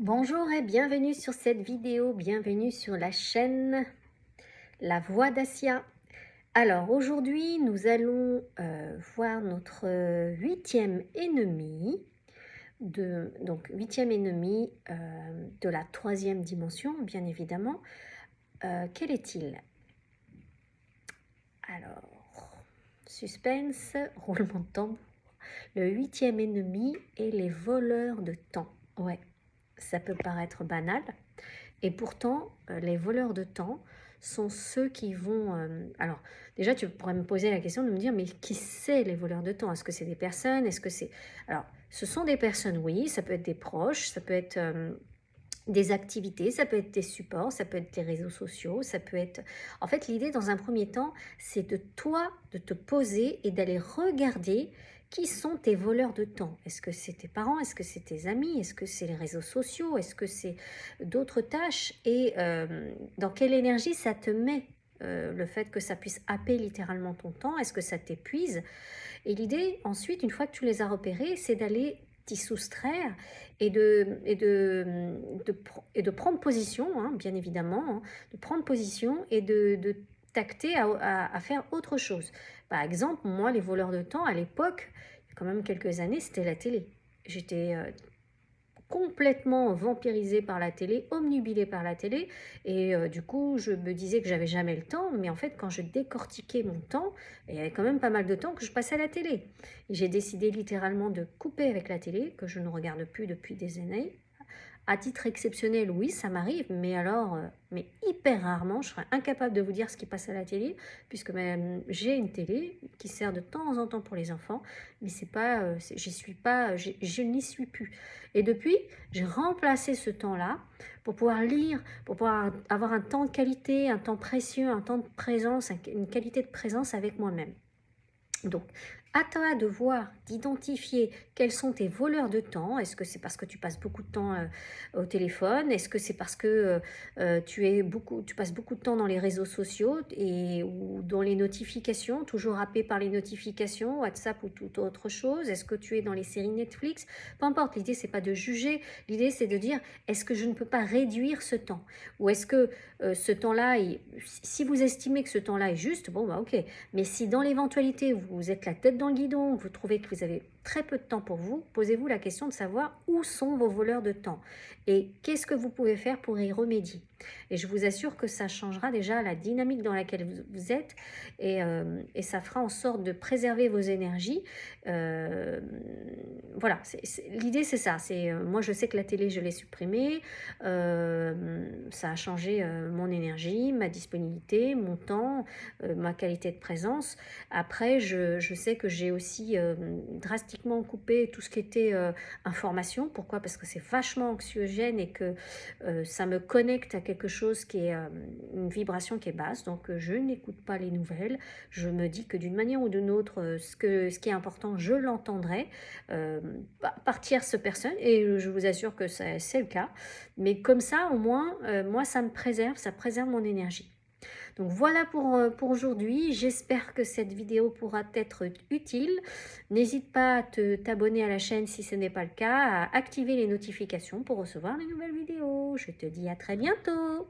Bonjour et bienvenue sur cette vidéo, bienvenue sur la chaîne La Voix d'Assia. Alors aujourd'hui nous allons voir notre huitième ennemi, donc huitième ennemi de la troisième dimension bien évidemment. Quel est-il? Alors, suspense, roulement de tambour. Le huitième ennemi est les voleurs de temps. Ouais, ça peut paraître banal. Et pourtant, les voleurs de temps sont ceux qui vont... alors, déjà, tu pourrais me poser la question de me dire, mais qui c'est les voleurs de temps? Est-ce que c'est des personnes? Est-ce que c'est... Alors, ce sont des personnes, oui, ça peut être des proches, ça peut être des activités, ça peut être des supports, ça peut être des réseaux sociaux, ça peut être... En fait, l'idée, dans un premier temps, c'est de toi, de te poser et d'aller regarder qui sont tes voleurs de temps. Est-ce que c'est tes parents? Est-ce que c'est tes amis? Est-ce que c'est les réseaux sociaux? Est-ce que c'est d'autres tâches? Et dans quelle énergie ça te met le fait que ça puisse happer littéralement ton temps? Est-ce que ça t'épuise? Et l'idée, ensuite, une fois que tu les as repérés, c'est d'aller t'y soustraire et de prendre position, hein, bien évidemment, hein, de prendre position et de tacter à faire autre chose. Par exemple, moi, les voleurs de temps, à l'époque, il y a quand même quelques années, c'était la télé. J'étais complètement vampirisée par la télé, omnubilée par la télé, et du coup je me disais que j'avais jamais le temps, mais en fait quand je décortiquais mon temps, il y avait quand même pas mal de temps que je passais à la télé. Et j'ai décidé littéralement de couper avec la télé, que je ne regarde plus depuis des années. À titre exceptionnel, oui, ça m'arrive, mais alors, mais hyper rarement, je serais incapable de vous dire ce qui passe à la télé, puisque même j'ai une télé qui sert de temps en temps pour les enfants, mais c'est pas, j'y suis pas, je n'y suis plus. Et depuis, j'ai remplacé ce temps-là pour pouvoir lire, pour pouvoir avoir un temps de qualité, un temps précieux, un temps de présence, une qualité de présence avec moi-même. Donc, à toi de voir, d'identifier quels sont tes voleurs de temps. Est-ce que c'est parce que tu passes beaucoup de temps au téléphone? Est-ce que c'est parce que tu passes beaucoup de temps dans les réseaux sociaux ou dans les notifications, toujours happé par les notifications, WhatsApp ou toute autre chose? Est-ce que tu es dans les séries Netflix? Peu importe, l'idée c'est pas de juger, l'idée c'est de dire est-ce que je ne peux pas réduire ce temps? Ou est-ce que ce temps-là, si vous estimez que ce temps-là est juste, bon bah ok. Mais si dans l'éventualité vous êtes la tête dans le guidon, vous trouvez que vous avez très peu de temps pour vous, posez-vous la question de savoir où sont vos voleurs de temps et qu'est-ce que vous pouvez faire pour y remédier. Et je vous assure que ça changera déjà la dynamique dans laquelle vous êtes et ça fera en sorte de préserver vos énergies. Euh, voilà, l'idée c'est ça. Moi je sais que la télé je l'ai supprimée, ça a changé mon énergie, ma disponibilité, mon temps, ma qualité de présence. Après, je sais que j'ai aussi drastiquement coupé tout ce qui était information. Pourquoi? Parce que c'est vachement anxiogène et que ça me connecte à quelque chose qui est une vibration qui est basse. Donc, je n'écoute pas les nouvelles. Je me dis que d'une manière ou d'une autre, ce qui est important, je l'entendrai par tierce personne. Et je vous assure que c'est le cas. Mais comme ça, au moins, moi, ça me préserve, ça préserve mon énergie. Donc voilà pour aujourd'hui. J'espère que cette vidéo pourra être utile. N'hésite pas à t'abonner à la chaîne si ce n'est pas le cas, à activer les notifications pour recevoir les nouvelles vidéos. Je te dis à très bientôt.